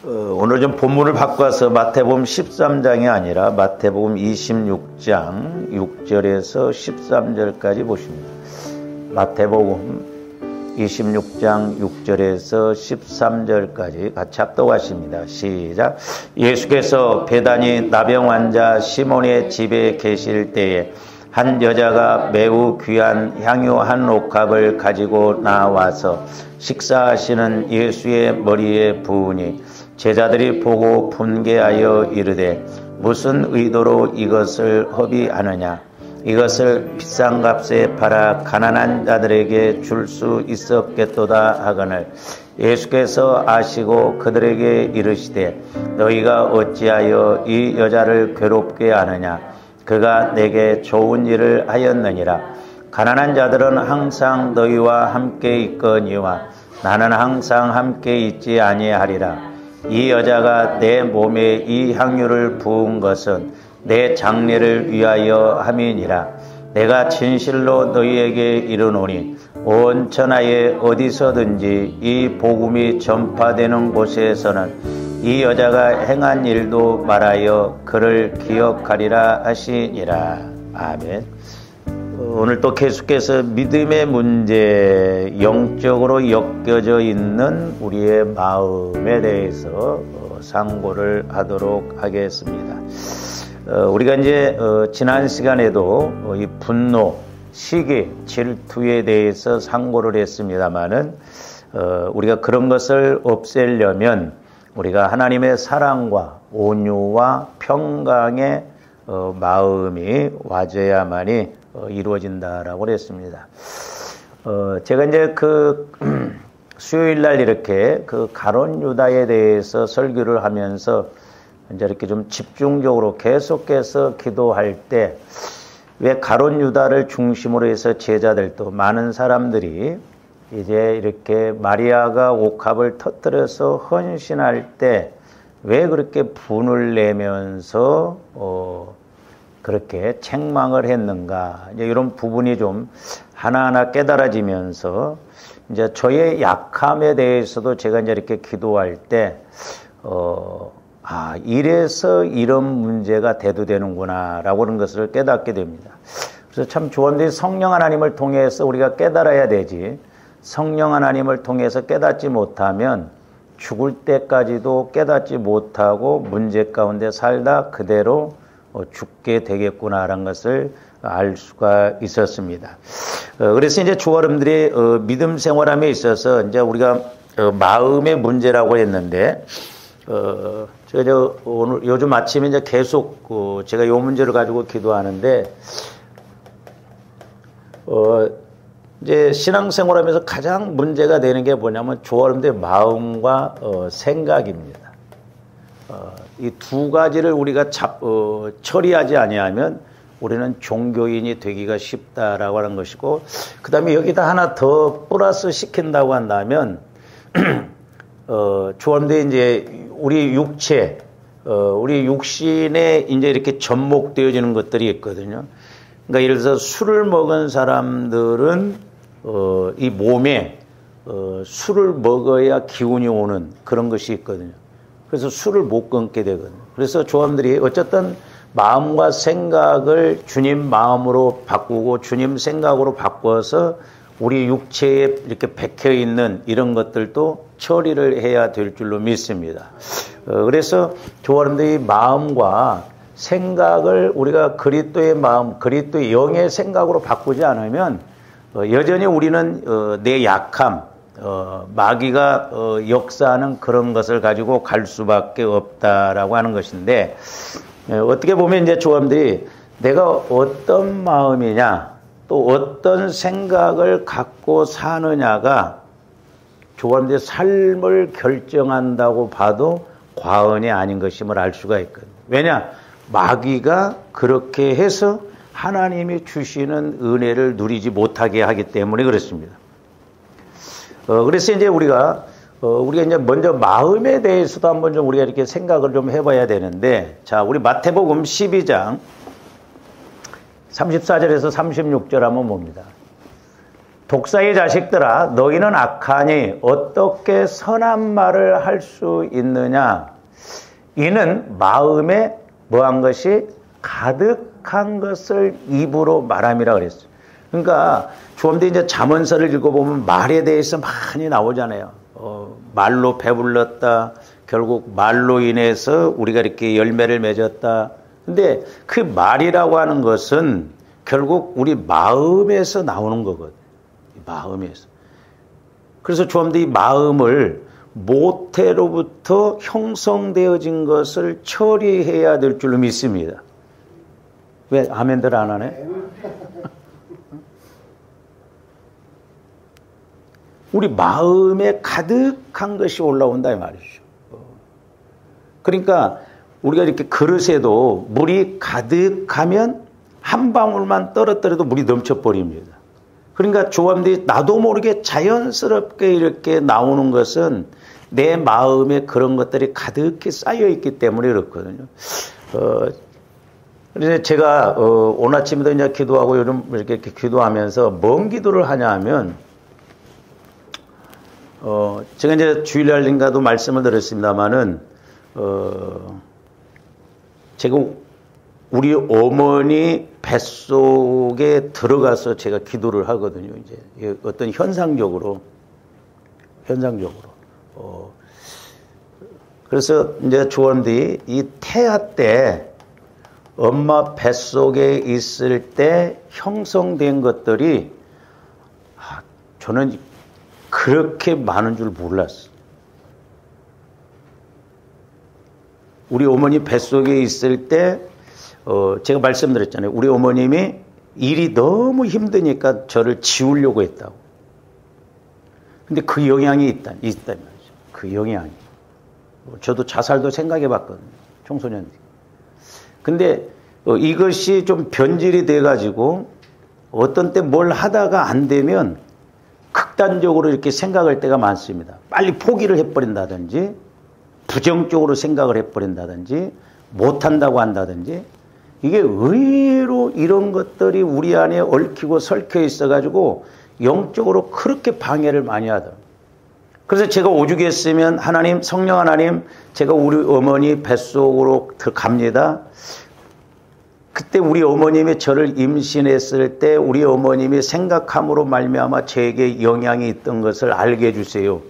오늘 좀 본문을 바꿔서 마태복음 13장이 아니라 마태복음 26장 6절에서 13절까지 보십니다. 마태복음 26장 6절에서 13절까지 같이 합독하십니다. 시작. 예수께서 베다니 나병 환자 시몬의 집에 계실 때에 한 여자가 매우 귀한 향유 한 옥합을 가지고 나와서 식사하시는 예수의 머리에 부으니 제자들이 보고 분개하여 이르되 무슨 의도로 이것을 허비하느냐. 이것을 비싼 값에 팔아 가난한 자들에게 줄 수 있었겠도다 하거늘 예수께서 아시고 그들에게 이르시되 너희가 어찌하여 이 여자를 괴롭게 하느냐. 그가 내게 좋은 일을 하였느니라. 가난한 자들은 항상 너희와 함께 있거니와 나는 항상 함께 있지 아니하리라. 이 여자가 내 몸에 이 향유를 부은 것은 내 장례를 위하여 함이니라. 내가 진실로 너희에게 이르노니 온 천하에 어디서든지 이 복음이 전파되는 곳에서는 이 여자가 행한 일도 말하여 그를 기억하리라 하시니라. 아멘. 오늘 또 계속해서 믿음의 문제, 영적으로 엮여져 있는 우리의 마음에 대해서 상고를 하도록 하겠습니다. 우리가 이제 지난 시간에도 이 분노, 시기, 질투에 대해서 상고를 했습니다마는 우리가 그런 것을 없애려면 우리가 하나님의 사랑과 온유와 평강의 마음이 와져야만이 이루어진다라고 그랬습니다. 제가 이제 수요일 날 이렇게 가룟 유다에 대해서 설교를 하면서 이제 이렇게 좀 집중적으로 계속해서 기도할 때 왜 가룟 유다를 중심으로 해서 제자들도 많은 사람들이 이제 이렇게 마리아가 옥합을 터뜨려서 헌신할 때 왜 그렇게 분을 내면서 그렇게 책망을 했는가. 이제 이런 부분이 좀 하나하나 깨달아지면서 이제 저의 약함에 대해서도 제가 이제 이렇게 기도할 때 이래서 이런 문제가 대두되는구나 라고 하는 것을 깨닫게 됩니다. 그래서 참 조언들이 성령 하나님을 통해서 우리가 깨달아야 되지, 성령 하나님을 통해서 깨닫지 못하면 죽을 때까지도 깨닫지 못하고 문제 가운데 살다 그대로 죽게 되겠구나라는 것을 알 수가 있었습니다. 그래서 이제 조아름들이 믿음 생활함에 있어서 이제 우리가 마음의 문제라고 했는데, 제가 오늘 요즘 아침에 이제 계속 제가 이 문제를 가지고 기도하는데, 이제 신앙생활하면서 가장 문제가 되는 게 뭐냐면 조아름들의 마음과 생각입니다. 이 두 가지를 우리가 처리하지 아니하면 우리는 종교인이 되기가 쉽다라고 하는 것이고, 그 다음에 여기다 하나 더 플러스 시킨다고 한다면, 조아름들이 이제 우리 육체, 우리 육신에 이제 이렇게 접목되어지는 것들이 있거든요. 그러니까 예를 들어서 술을 먹은 사람들은 이 몸에 술을 먹어야 기운이 오는 그런 것이 있거든요. 그래서 술을 못 끊게 되거든요. 그래서 조함들이 어쨌든 마음과 생각을 주님 마음으로 바꾸고 주님 생각으로 바꿔서 우리 육체에 이렇게 박혀 있는 이런 것들도 처리를 해야 될 줄로 믿습니다. 그래서 조함들이 마음과 생각을 우리가 그리스도의 마음, 그리스도의 영의 생각으로 바꾸지 않으면 여전히 우리는 내 약함, 마귀가 역사하는 그런 것을 가지고 갈 수밖에 없다라고 하는 것인데, 어떻게 보면 이제 조함들이 내가 어떤 마음이냐 또 어떤 생각을 갖고 사느냐가 조함들의 삶을 결정한다고 봐도 과언이 아닌 것임을 알 수가 있거든요. 왜냐? 마귀가 그렇게 해서 하나님이 주시는 은혜를 누리지 못하게 하기 때문에 그렇습니다. 그래서 이제 우리가 이제 먼저 마음에 대해서도 한번 좀 우리가 이렇게 생각을 좀 해봐야 되는데, 자, 우리 마태복음 12장 34절에서 36절 한번 봅니다. 독사의 자식들아 너희는 악하니 어떻게 선한 말을 할 수 있느냐. 이는 마음에 뭐한 것이 가득한 것을 입으로 말함이라 그랬어요. 그러니까 조금 더 이제 잠언서를 읽어보면 말에 대해서 많이 나오잖아요. 말로 배불렀다. 결국 말로 인해서 우리가 이렇게 열매를 맺었다. 근데 그 말이라고 하는 것은 결국 우리 마음에서 나오는 거거든. 마음에서. 그래서 좀 더 이 마음을 모태로부터 형성되어진 것을 처리해야 될 줄로 믿습니다. 왜 아멘들 안 하네? 우리 마음에 가득한 것이 올라온다 이 말이죠. 그러니까 우리가 이렇게 그릇에도 물이 가득하면 한 방울만 떨어뜨려도 물이 넘쳐버립니다. 그러니까 조함들이 나도 모르게 자연스럽게 이렇게 나오는 것은 내 마음에 그런 것들이 가득히 쌓여있기 때문에 그렇거든요. 그래서 제가 오늘 아침에도 이제 기도하고 요즘 이렇게 기도하면서 뭔 기도를 하냐 하면 제가 이제 주일날인가도 말씀을 드렸습니다만은 제가 우리 어머니 뱃속에 들어가서 제가 기도를 하거든요. 이제 어떤 현상적으로. 그래서 이제 조원들이 이 태아 때 엄마 뱃속에 있을 때 형성된 것들이 저는 그렇게 많은 줄 몰랐어요. 우리 어머니 뱃속에 있을 때 제가 말씀드렸잖아요. 우리 어머님이 일이 너무 힘드니까 저를 지우려고 했다고. 근데 그 영향이 있다는 말이죠. 그 영향이. 저도 자살도 생각해 봤거든요. 청소년 때. 근데 이것이 좀 변질이 돼가지고 어떤 때 뭘 하다가 안 되면 극단적으로 이렇게 생각할 때가 많습니다. 빨리 포기를 해버린다든지 부정적으로 생각을 해버린다든지 못한다고 한다든지 이게 의외로 이런 것들이 우리 안에 얽히고 설켜 있어가지고 영적으로 그렇게 방해를 많이 하더라고요. 그래서 제가 오죽했으면 하나님, 성령 하나님, 제가 우리 어머니 뱃속으로 들어갑니다. 그때 우리 어머님이 저를 임신했을 때 우리 어머님이 생각함으로 말미암아 저에게 영향이 있던 것을 알게 해주세요.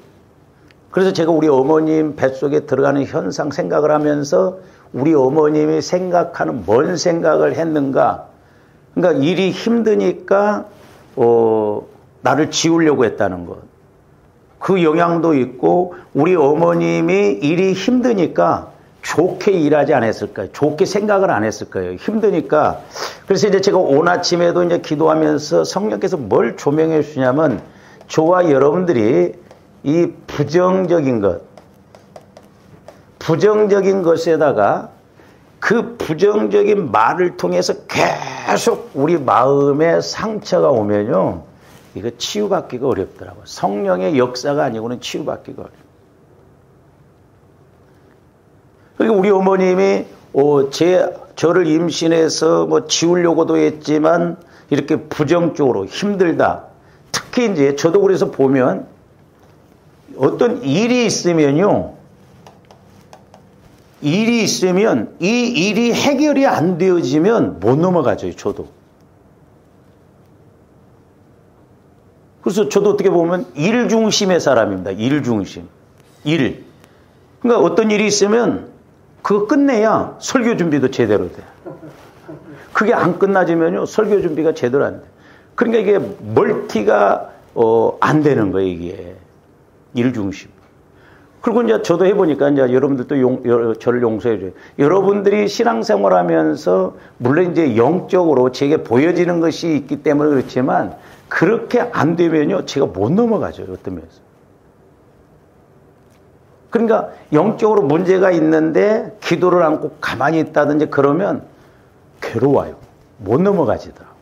그래서 제가 우리 어머님 뱃속에 들어가는 현상 생각을 하면서 우리 어머님이 생각하는 뭔 생각을 했는가. 그러니까 일이 힘드니까 나를 지우려고 했다는 것. 그 영향도 있고 우리 어머님이 일이 힘드니까 좋게 일하지 않았을까요? 좋게 생각을 안 했을 거예요. 힘드니까. 그래서 이제 제가 오늘 아침에도 이제 기도하면서 성령께서 뭘 조명해 주시냐면 저와 여러분들이 이 부정적인 것에다가 그 부정적인 말을 통해서 계속 우리 마음에 상처가 오면요. 이거 치유받기가 어렵더라고요. 성령의 역사가 아니고는 치유받기가 어려워요. 그러니까 우리 어머님이 저를 임신해서 뭐 지우려고도 했지만 이렇게 부정적으로 힘들다. 특히 이제 저도 그래서 보면 어떤 일이 있으면요. 일이 있으면 이 일이 해결이 안 되어지면 못 넘어가죠. 저도. 그래서 저도 어떻게 보면 일 중심의 사람입니다. 일 중심. 일. 그러니까 어떤 일이 있으면 그거 끝내야 설교 준비도 제대로 돼. 그게 안 끝나지면요. 설교 준비가 제대로 안 돼. 그러니까 이게 멀티가 안 되는 거예요. 이게. 일 중심. 그리고 이제 저도 해보니까 이제 여러분들도 저를 용서해줘요. 여러분들이 신앙생활 하면서 물론 이제 영적으로 제게 보여지는 것이 있기 때문에 그렇지만 그렇게 안 되면요. 제가 못 넘어가죠. 어떤 면에서. 그러니까 영적으로 문제가 있는데 기도를 안고 가만히 있다든지 그러면 괴로워요. 못 넘어가지더라고.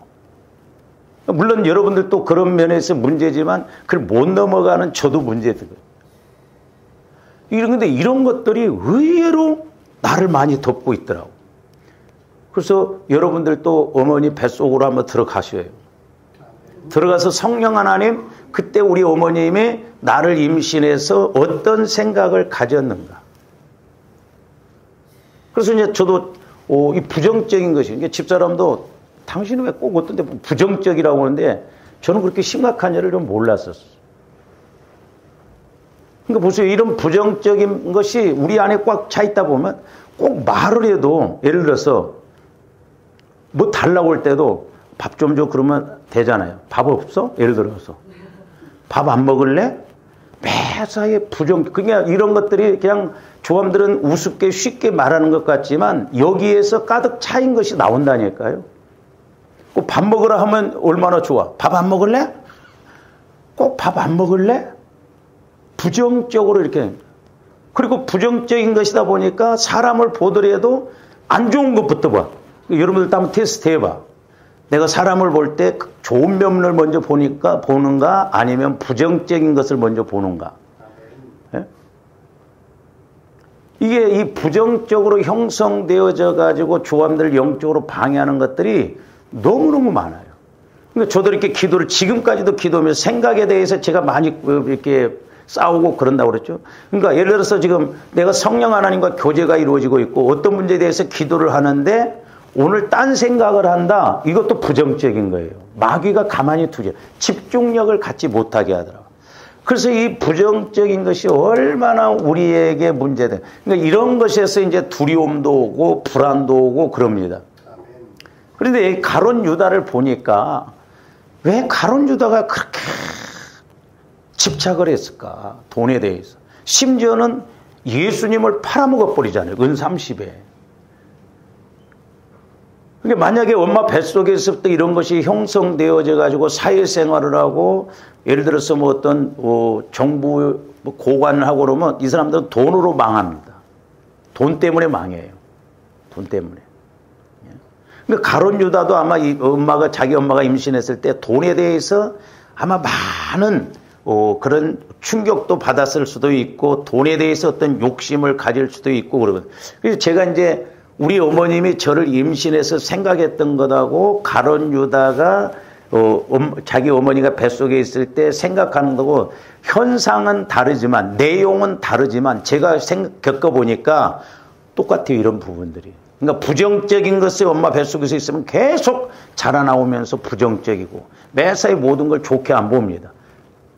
물론 여러분들도 그런 면에서 문제지만 그걸 못 넘어가는 저도 문제거든요. 그런데 이런 것들이 의외로 나를 많이 덮고 있더라고. 그래서 여러분들도 어머니 뱃속으로 한번 들어가셔요. 들어가서 성령 하나님, 그때 우리 어머님이 나를 임신해서 어떤 생각을 가졌는가. 그래서 이제 저도 이 부정적인 것이, 집사람도 당신은 왜 꼭 어떤 데 부정적이라고 하는데 저는 그렇게 심각한 일을 좀 몰랐었어요. 그러니까 보세요. 이런 부정적인 것이 우리 안에 꽉 차 있다 보면 꼭 말을 해도, 예를 들어서 뭐 달라고 할 때도 밥 좀 줘 그러면 되잖아요. 밥 없어? 예를 들어서 밥 안 먹을래? 매사에 그냥 이런 것들이 그냥 조함들은 우습게 쉽게 말하는 것 같지만 여기에서 가득 차인 것이 나온다니까요. 꼭 밥 먹으라 하면 얼마나 좋아. 밥 안 먹을래? 꼭 밥 안 먹을래? 부정적으로 이렇게. 그리고 부정적인 것이다 보니까 사람을 보더라도 안 좋은 것부터 봐. 여러분들도 한번 테스트 해봐. 내가 사람을 볼 때 좋은 면을 먼저 보는가 아니면 부정적인 것을 먼저 보는가. 예? 이게 이 부정적으로 형성되어져 가지고 조함들을 영적으로 방해하는 것들이 너무너무 많아요. 그러니까 저도 이렇게 기도를 지금까지도 기도하면서 생각에 대해서 제가 많이 이렇게 싸우고 그런다고 그랬죠. 그러니까 예를 들어서 지금 내가 성령 하나님과 교제가 이루어지고 있고 어떤 문제에 대해서 기도를 하는데 오늘 딴 생각을 한다. 이것도 부정적인 거예요. 마귀가 가만히 두지. 집중력을 갖지 못하게 하더라고요. 그래서 이 부정적인 것이 얼마나 우리에게 문제돼. 그러니까 이런 것에서 이제 두려움도 오고 불안도 오고 그럽니다. 그런데 가룟 유다를 보니까 왜 가룟 유다가 그렇게 집착을 했을까? 돈에 대해서. 심지어는 예수님을 팔아먹어 버리잖아요. 은 30에. 그러니까 만약에 엄마 뱃속에서부터 이런 것이 형성되어져 가지고 사회생활을 하고 예를 들어서 뭐 어떤 정부 고관을 하고 그러면 이 사람들은 돈으로 망합니다. 돈 때문에 망해요. 돈 때문에. 그러니까 가룟 유다도 아마 자기 엄마가 임신했을 때 돈에 대해서 아마 많은 그런 충격도 받았을 수도 있고 돈에 대해서 어떤 욕심을 가질 수도 있고 그러거든요. 그래서 제가 이제 우리 어머님이 저를 임신해서 생각했던 것하고 가룟 유다가 자기 어머니가 뱃속에 있을 때 생각하는 거고 현상은 다르지만 내용은 다르지만 제가 겪어보니까 똑같아요. 이런 부분들이. 그러니까 부정적인 것이 엄마 뱃속에서 있으면 계속 자라나오면서 부정적이고 매사에 모든 걸 좋게 안 봅니다.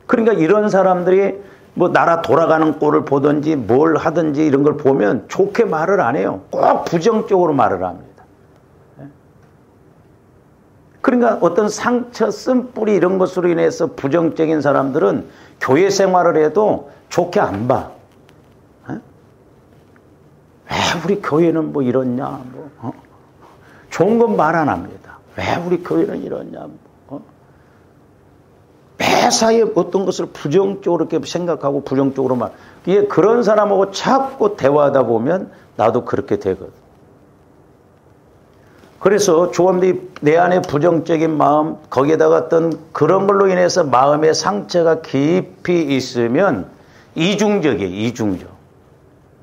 그러니까 이런 사람들이 뭐 나라 돌아가는 꼴을 보든지 뭘 하든지 이런 걸 보면 좋게 말을 안 해요. 꼭 부정적으로 말을 합니다. 그러니까 어떤 상처, 쓴뿌리 이런 것으로 인해서 부정적인 사람들은 교회 생활을 해도 좋게 안 봐. 왜 우리 교회는 뭐 이렇냐, 좋은 건 말 안 합니다. 왜 우리 교회는 이렇냐, 매사에 어떤 것을 부정적으로 이렇게 생각하고 부정적으로 말. 이게 그런 사람하고 자꾸 대화하다 보면 나도 그렇게 되거든. 그래서 조함들이 내 안에 부정적인 마음, 거기에다가 어떤 그런 걸로 인해서 마음의 상처가 깊이 있으면 이중적이에요, 이중적.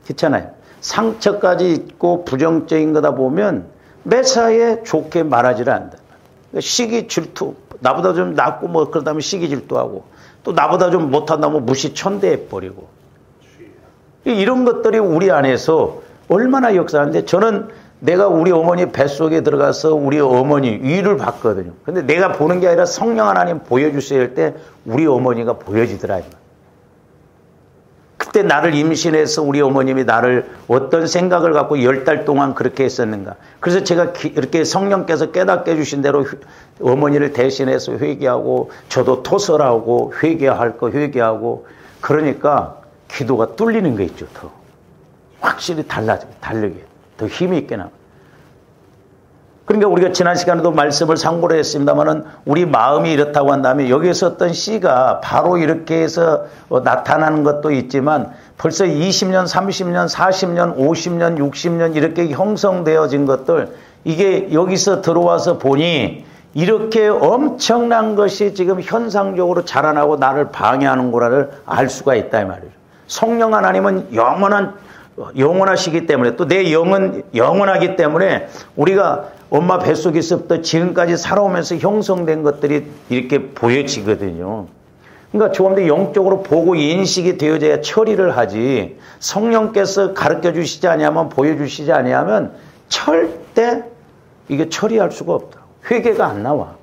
그렇잖아요. 상처까지 있고 부정적인 거다 보면 매사에 좋게 말하지를 않는다. 시기 질투, 나보다 좀 낫고 뭐 그러다 보면 시기 질투하고 또 나보다 좀 못한다면 무시 천대해버리고 이런 것들이 우리 안에서 얼마나 역사하는데 저는 내가 우리 어머니 뱃속에 들어가서 우리 어머니 위를 봤거든요. 근데 내가 보는 게 아니라 성령 하나님 보여주셔야 할 때 우리 어머니가 보여지더라. 그때 나를 임신해서 우리 어머님이 나를 어떤 생각을 갖고 10달 동안 그렇게 했었는가. 그래서 제가 이렇게 성령께서 깨닫게 해주신 대로 어머니를 대신해서 회개하고 저도 토설하고 회개할 거 회개하고 그러니까 기도가 뚫리는 거 있죠. 더 확실히 다르게 더 힘이 있게 나와. 그러니까 우리가 지난 시간에도 말씀을 상고를 했습니다만은 우리 마음이 이렇다고 한다면 여기에서 어떤 씨가 바로 이렇게 해서 나타나는 것도 있지만 벌써 20년, 30년, 40년, 50년, 60년 이렇게 형성되어진 것들 이게 여기서 들어와서 보니 이렇게 엄청난 것이 지금 현상적으로 자라나고 나를 방해하는 거라를 알 수가 있다 이 말이죠. 성령 하나님은 영원하시기 때문에 또 내 영은 영원하기 때문에 우리가 엄마 뱃속에서부터 지금까지 살아오면서 형성된 것들이 이렇게 보여지거든요. 그러니까 조금더 영적으로 보고 인식이 되어져야 처리를 하지, 성령께서 가르쳐 주시지 아니하면, 보여주시지 아니하면 절대 이게 처리할 수가 없다. 회개가 안 나와.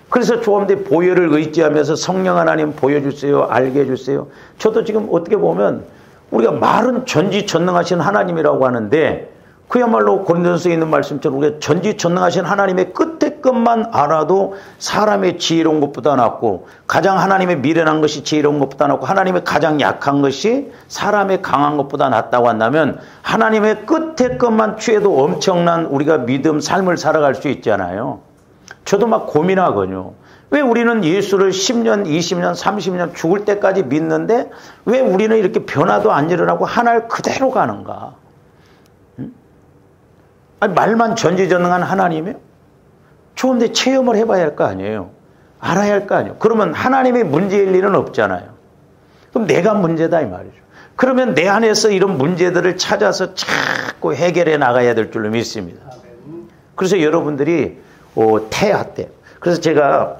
그래서 조금 더 보혈을 의지하면서 성령 하나님 보여주세요, 알게 해주세요. 저도 지금 어떻게 보면 우리가 말은 전지전능하신 하나님이라고 하는데, 그야말로 고린도전서에 있는 말씀처럼 우리가 전지전능하신 하나님의 끝에 것만 알아도 사람의 지혜로운 것보다 낫고, 가장 하나님의 미련한 것이 지혜로운 것보다 낫고, 하나님의 가장 약한 것이 사람의 강한 것보다 낫다고 한다면, 하나님의 끝에 것만 취해도 엄청난 우리가 믿음 삶을 살아갈 수 있잖아요. 저도 막 고민하거든요. 왜 우리는 예수를 10년, 20년, 30년 죽을 때까지 믿는데 왜 우리는 이렇게 변화도 안 일어나고 하나를 그대로 가는가? 아니, 말만 전지전능한 하나님이에요? 조금 더 체험을 해봐야 할 거 아니에요. 알아야 할 거 아니에요. 그러면 하나님의 문제일 일은 없잖아요. 그럼 내가 문제다 이 말이죠. 그러면 내 안에서 이런 문제들을 찾아서 자꾸 해결해 나가야 될 줄로 믿습니다. 그래서 여러분들이 태아 때, 그래서 제가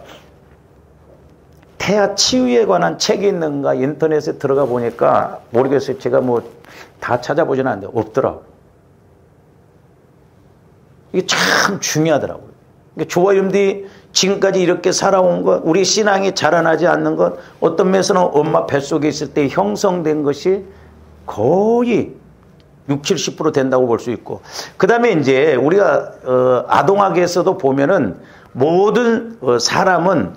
태아 치유에 관한 책이 있는가 인터넷에 들어가 보니까 모르겠어요. 제가 뭐 다 찾아보지는 않는데 없더라고요. 이게 참 중요하더라고요. 그러니까 저와 여러분들이 지금까지 이렇게 살아온 것, 우리 신앙이 자라나지 않는 것, 어떤 면에서는 엄마 뱃속에 있을 때 형성된 것이 거의 60, 70% 된다고 볼 수 있고, 그 다음에 이제 우리가 아동학에서도 보면은 모든 사람은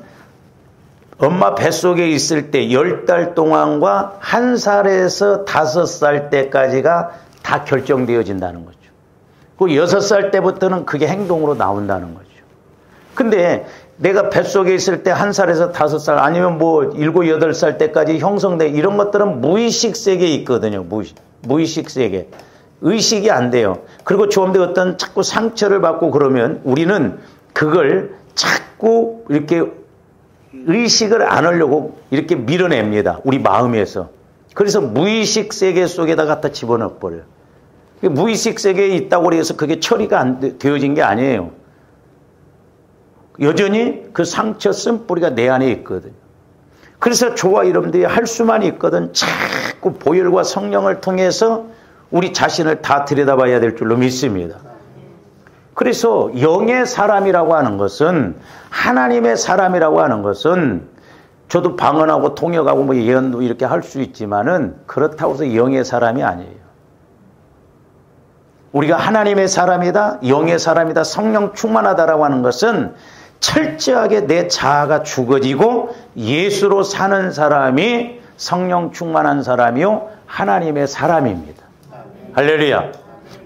엄마 뱃속에 있을 때 10달 동안과 1살에서 5살 때까지가 다 결정되어진다는 거죠. 그 6살 때부터는 그게 행동으로 나온다는 거죠. 근데 내가 뱃속에 있을 때 1살에서 5살 아니면 뭐 7, 8살 때까지 형성돼, 이런 것들은 무의식 세계에 있거든요. 무의식 세계. 의식이 안 돼요. 그리고 좀 더 어떤 자꾸 상처를 받고 그러면 우리는 그걸 자꾸 이렇게 의식을 안 하려고 이렇게 밀어냅니다. 우리 마음에서. 그래서 무의식 세계 속에다 갖다 집어넣어 버려요. 무의식 세계에 있다고 해서 그게 처리가 안 되어진 게 아니에요. 여전히 그 상처 쓴뿌리가 내 안에 있거든요. 그래서 저와 여러분들이 할 수만 있거든. 자꾸 보혈과 성령을 통해서 우리 자신을 다 들여다봐야 될 줄로 믿습니다. 그래서 영의 사람이라고 하는 것은, 하나님의 사람이라고 하는 것은, 저도 방언하고 통역하고 뭐 예언도 이렇게 할 수 있지만은 그렇다고 해서 영의 사람이 아니에요. 우리가 하나님의 사람이다, 영의 사람이다, 성령 충만하다라고 하는 것은 철저하게 내 자아가 죽어지고 예수로 사는 사람이 성령 충만한 사람이요 하나님의 사람입니다. 할렐루야.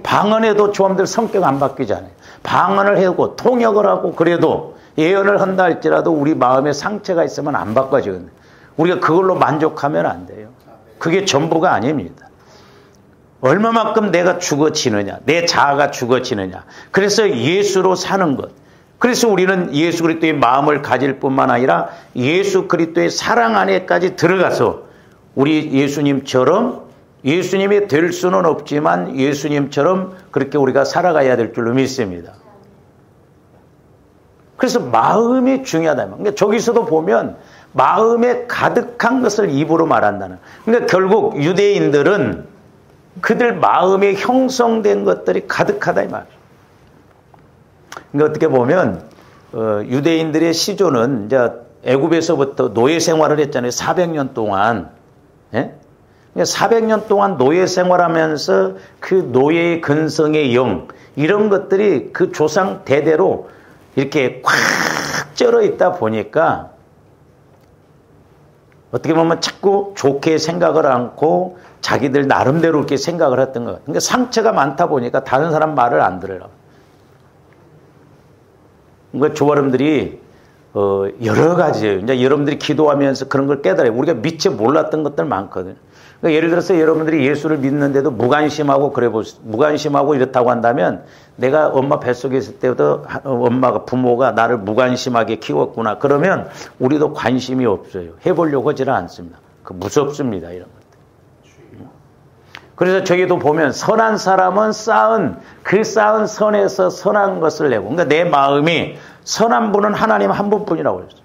방언에도 조금들 성격 안 바뀌잖아요. 방언을 하고 통역을 하고 그래도 예언을 한다 할지라도 우리 마음에 상처가 있으면 안 바꿔지거든요. 우리가 그걸로 만족하면 안 돼요. 그게 전부가 아닙니다. 얼마만큼 내가 죽어지느냐, 내 자아가 죽어지느냐. 그래서 예수로 사는 것. 그래서 우리는 예수 그리스도의 마음을 가질 뿐만 아니라 예수 그리스도의 사랑 안에까지 들어가서 우리 예수님처럼, 예수님이 될 수는 없지만 예수님처럼 그렇게 우리가 살아가야 될 줄로 믿습니다. 그래서 마음이 중요하다. 그러니까 저기서도 보면 마음에 가득한 것을 입으로 말한다는. 그러니까 결국 유대인들은 그들 마음에 형성된 것들이 가득하다 이 말이에요. 그러니까 어떻게 보면 유대인들의 시조는 이제 애굽에서부터 노예 생활을 했잖아요. 400년 동안. 예? 400년 동안 노예 생활하면서 그 노예의 근성의 영, 이런 것들이 그 조상 대대로 이렇게 꽉 쩔어 있다 보니까 어떻게 보면 자꾸 좋게 생각을 않고 자기들 나름대로 이렇게 생각을 했던 것 같아요. 그러니까 상처가 많다 보니까 다른 사람 말을 안 들으려고. 그러니까 저 여러분들이 여러 가지예요. 이제 여러분들이 기도하면서 그런 걸 깨달아요. 우리가 미처 몰랐던 것들 많거든요. 그러니까 예를 들어서 여러분들이 예수를 믿는데도 무관심하고 무관심하고 이렇다고 한다면 내가 엄마 뱃속에 있을 때부터 엄마가, 부모가 나를 무관심하게 키웠구나. 그러면 우리도 관심이 없어요. 해보려고 하지는 않습니다. 그 무섭습니다. 이런 것들. 그래서 저기도 보면 선한 사람은 그 쌓은 선에서 선한 것을 내고, 그러니까 내 마음이 선한 분은 하나님 한 분뿐이라고 했어요.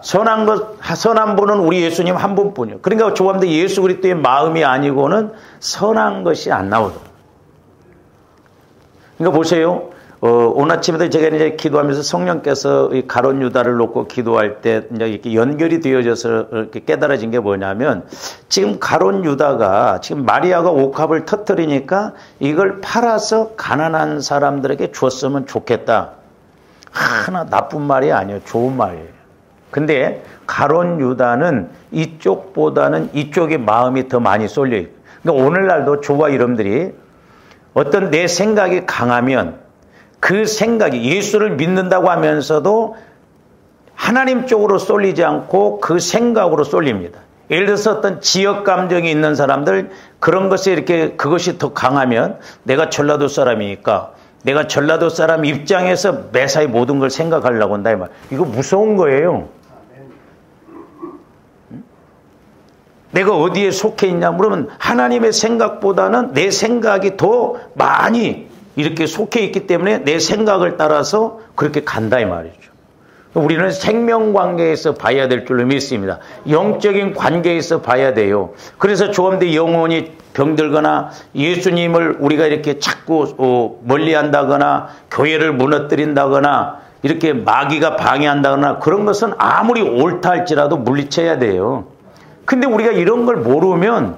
선한 분은 우리 예수님 한 분뿐이에요. 그러니까 조감도 예수 그리스도의 마음이 아니고는 선한 것이 안 나오더라고요. 그러니까 보세요. 오늘 아침에도 제가 이제 기도하면서 성령께서 이 가룟 유다를 놓고 기도할 때 이제 이렇게 연결이 되어져서 이렇게 깨달아진 게 뭐냐면, 지금 가룟 유다가 지금 마리아가 옥합을 터뜨리니까 이걸 팔아서 가난한 사람들에게 줬으면 좋겠다. 하나 나쁜 말이 아니에요. 좋은 말이에요. 근데 가룟 유다는 이쪽보다는 이쪽에 마음이 더 많이 쏠려 있고, 그러니까 오늘날도 저와 여러분들이 어떤 내 생각이 강하면 그 생각이 예수를 믿는다고 하면서도 하나님 쪽으로 쏠리지 않고 그 생각으로 쏠립니다. 예를 들어서 어떤 지역 감정이 있는 사람들, 그런 것이 이렇게 그것이 더 강하면 내가 전라도 사람이니까 내가 전라도 사람 입장에서 매사에 모든 걸 생각하려고 한다 이 말. 이거 무서운 거예요. 내가 어디에 속해 있냐 물으면 하나님의 생각보다는 내 생각이 더 많이 이렇게 속해 있기 때문에 내 생각을 따라서 그렇게 간다 이 말이죠. 우리는 생명관계에서 봐야 될 줄로 믿습니다. 영적인 관계에서 봐야 돼요. 그래서 조금더 영혼이 병들거나 예수님을 우리가 이렇게 자꾸 멀리한다거나 교회를 무너뜨린다거나 이렇게 마귀가 방해한다거나 그런 것은 아무리 옳다 할지라도 물리쳐야 돼요. 근데 우리가 이런 걸 모르면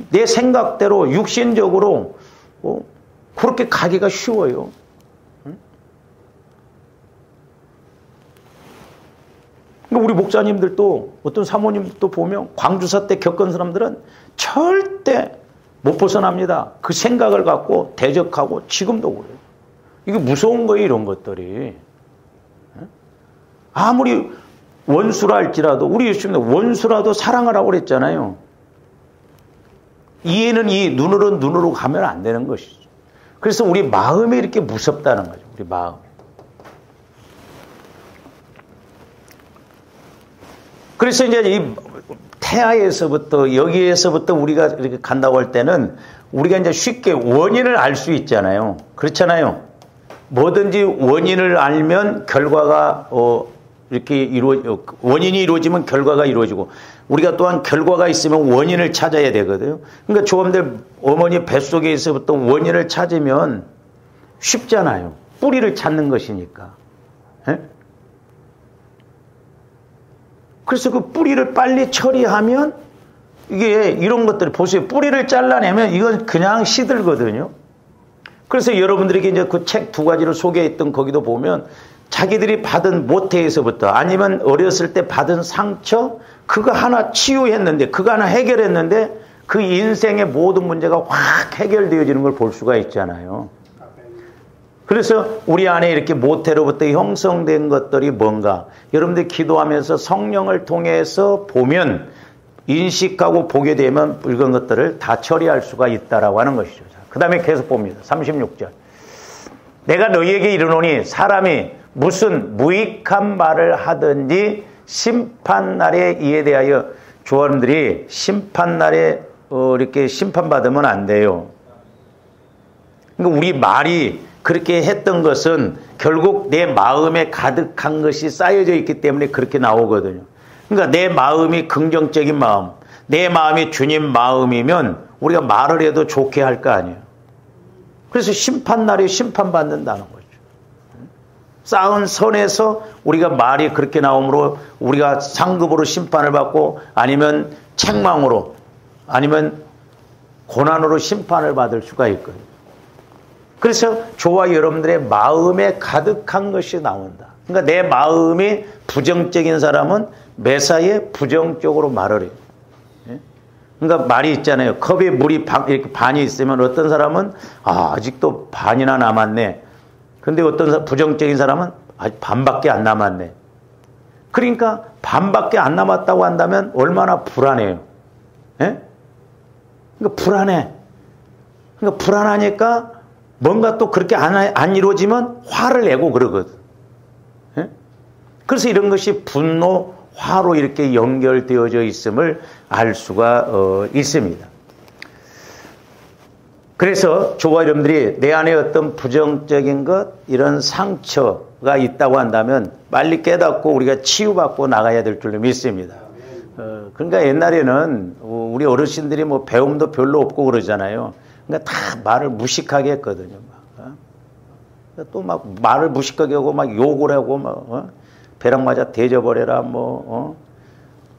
내 생각대로 육신적으로 그렇게 가기가 쉬워요. 그러니까 우리 목사님들도 어떤 사모님도 보면 광주사 때 겪은 사람들은 절대 못 벗어납니다. 그 생각을 갖고 대적하고 지금도 그래요. 이게 무서운 거예요, 이런 것들이. 아무리 원수라 할지라도 우리 예수님은 원수라도 사랑하라고 그랬잖아요. 이해는 이, 눈으로 가면 안 되는 것이죠. 그래서 우리 마음이 이렇게 무섭다는 거죠. 우리 마음. 그래서 이제 이 태아에서부터 여기에서부터 우리가 이렇게 간다고 할 때는 우리가 이제 쉽게 원인을 알 수 있잖아요. 그렇잖아요. 뭐든지 원인을 알면 결과가 이렇게 원인이 이루어지면 결과가 이루어지고, 우리가 또한 결과가 있으면 원인을 찾아야 되거든요. 그러니까 조금들 어머니 뱃속에서부터 원인을 찾으면 쉽잖아요. 뿌리를 찾는 것이니까. 에? 그래서 그 뿌리를 빨리 처리하면 이게 이런 것들 보세요. 뿌리를 잘라내면 이건 그냥 시들거든요. 그래서 여러분들에게 이제 그 책 두 가지를 소개했던 거기도 보면 자기들이 받은 모태에서부터 아니면 어렸을 때 받은 상처 그거 하나 치유했는데 그거 하나 해결했는데 그 인생의 모든 문제가 확 해결되어지는 걸 볼 수가 있잖아요. 그래서 우리 안에 이렇게 모태로부터 형성된 것들이 뭔가 여러분들 기도하면서 성령을 통해서 보면 인식하고 보게 되면 이런 것들을 다 처리할 수가 있다라고 하는 것이죠. 그 다음에 계속 봅니다. 36절. 내가 너희에게 이르노니 사람이 무슨 무익한 말을 하든지 심판날에 이에 대하여 조원들이 심판날에 이렇게 심판받으면 안 돼요. 그러니까 우리 말이 그렇게 했던 것은 결국 내 마음에 가득한 것이 쌓여져 있기 때문에 그렇게 나오거든요. 그러니까 내 마음이 긍정적인 마음, 내 마음이 주님 마음이면 우리가 말을 해도 좋게 할 거 아니에요. 그래서 심판날에 심판받는다는 거죠. 쌓은 선에서 우리가 말이 그렇게 나오므로 우리가 상급으로 심판을 받고 아니면 책망으로 아니면 고난으로 심판을 받을 수가 있거든요. 그래서 저와 여러분들의 마음에 가득한 것이 나온다. 그러니까 내 마음이 부정적인 사람은 매사에 부정적으로 말을 해요. 그러니까 말이 있잖아요. 컵에 물이 이렇게 반이 있으면 어떤 사람은 아직도 반이나 남았네. 근데 어떤 부정적인 사람은 아직 반밖에 안 남았네. 그러니까 반밖에 안 남았다고 한다면 얼마나 불안해요. 예? 그러니까 불안해. 그러니까 불안하니까 뭔가 또 그렇게 안 이루어지면 화를 내고 그러거든. 예? 그래서 이런 것이 분노, 화로 이렇게 연결되어져 있음을 알 수가 있습니다. 그래서 저와 여러분들이 내 안에 어떤 부정적인 것, 이런 상처가 있다고 한다면 빨리 깨닫고 우리가 치유받고 나가야 될 줄로 믿습니다. 그러니까 옛날에는 우리 어르신들이 뭐 배움도 별로 없고 그러잖아요. 그러니까 다 말을 무식하게 했거든요. 또 막 말을 무식하게 하고 막 욕을 하고 막 배랑 맞아 대져버려라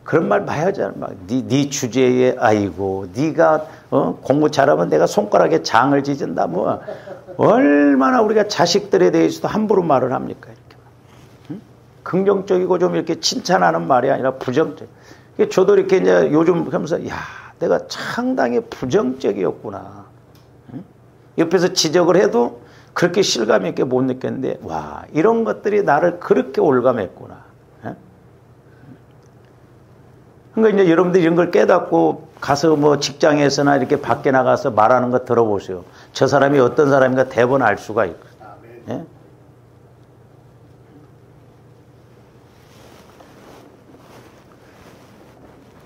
그런 말 많이 하잖아. 막 네 주제에 아이고 네가 공부 잘하면 내가 손가락에 장을 찢은다 얼마나 우리가 자식들에 대해서도 함부로 말을 합니까? 이렇게 긍정적이고 좀 이렇게 칭찬하는 말이 아니라 부정적. 저도 이렇게 이제 요즘 하면서 야 내가 상당히 부정적이었구나. 옆에서 지적을 해도 그렇게 실감 있게 못 느꼈는데 와 이런 것들이 나를 그렇게 올감했구나. 그러니까 이제 여러분들이 이런 걸 깨닫고 가서 뭐 직장에서나 이렇게 밖에 나가서 말하는 거 들어보세요. 저 사람이 어떤 사람인가 대부분 알 수가 있거든요.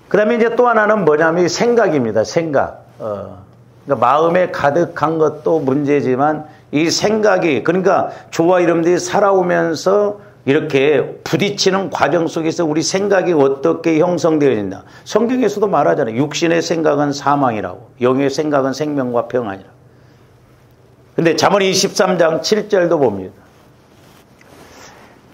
그 다음에 이제 또 하나는 뭐냐면 생각입니다. 생각. 그러니까 마음에 가득한 것도 문제지만 이 생각이 그러니까 저와 여러분들이 살아오면서 이렇게 부딪히는 과정 속에서 우리 생각이 어떻게 형성되어진다. 성경에서도 말하잖아요. 육신의 생각은 사망이라고 영의 생각은 생명과 평안이라고. 근데 잠언 23장 7절도 봅니다.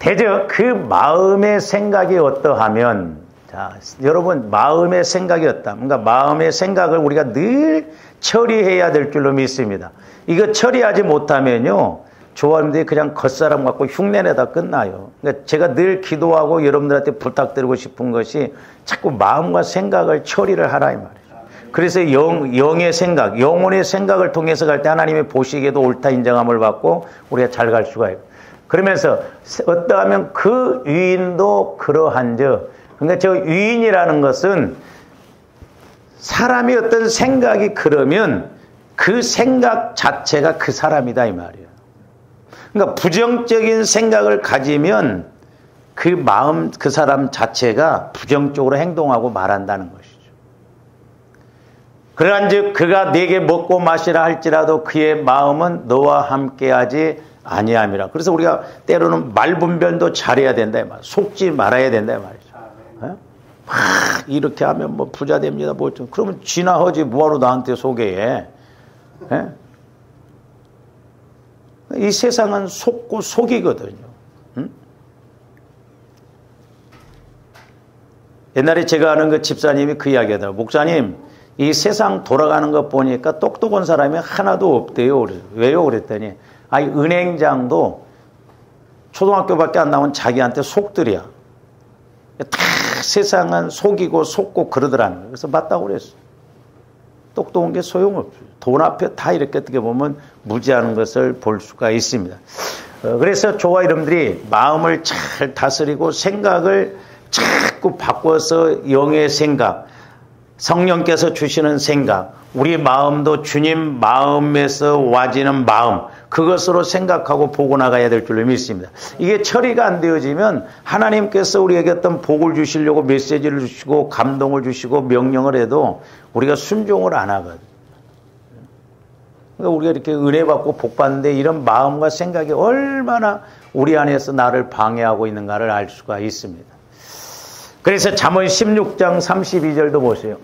대저 그 마음의 생각이 어떠하면 자, 여러분 마음의 생각이 어떠 그러니까 마음의 생각을 우리가 늘 처리해야 될 줄로 믿습니다. 이거 처리하지 못하면요. 조화님들이 그냥 겉사람 갖고 흉내내다 끝나요. 그러니까 제가 늘 기도하고 여러분들한테 부탁드리고 싶은 것이 자꾸 마음과 생각을 처리를 하라 이 말이에요. 그래서 영의 생각, 영혼의 생각을 통해서 갈 때 하나님의 보시기에도 옳다 인정함을 받고 우리가 잘 갈 수가 있고 그러면서 어떠하면 그 유인도 그러한즉 그러니까 저 유인이라는 것은 사람이 어떤 생각이 그러면 그 생각 자체가 그 사람이다 이 말이에요. 그러니까 부정적인 생각을 가지면 그 마음, 그 사람 자체가 부정적으로 행동하고 말한다는 것이죠. 그러한즉 그가 네게 먹고 마시라 할지라도 그의 마음은 너와 함께하지 아니함이라. 그래서 우리가 때로는 말 분별도 잘해야 된다 이 말. 속지 말아야 된다 이 말이죠. 막 이렇게 하면 뭐 부자 됩니다. 뭐 좀 그러면 쥐나 허지 뭐하러 나한테 소개해? 예? 이 세상은 속고 속이거든요. 응? 옛날에 제가 아는 그 집사님이 그 이야기 하더라고요. 목사님, 이 세상 돌아가는 거 보니까 똑똑한 사람이 하나도 없대요. 왜요? 그랬더니, 은행장도 초등학교밖에 안 나온 자기한테 속들이야. 다 세상은 속이고 속고 그러더라는 거예요. 그래서 맞다고 그랬어요. 똑똑한 게 소용없어요. 돈 앞에 다 이렇게 어떻게 보면 무지하는 것을 볼 수가 있습니다. 그래서 저와 여러분들이 마음을 잘 다스리고 생각을 자꾸 바꿔서 영의 생각, 성령께서 주시는 생각, 우리 마음도 주님 마음에서 와지는 마음, 그것으로 생각하고 보고 나가야 될 줄로 믿습니다. 이게 처리가 안 되어지면 하나님께서 우리에게 어떤 복을 주시려고 메시지를 주시고 감동을 주시고 명령을 해도 우리가 순종을 안 하거든요. 그러니까 우리가 이렇게 은혜 받고 복 받는데 이런 마음과 생각이 얼마나 우리 안에서 나를 방해하고 있는가를 알 수가 있습니다. 그래서 잠언 16장 32절도 보세요.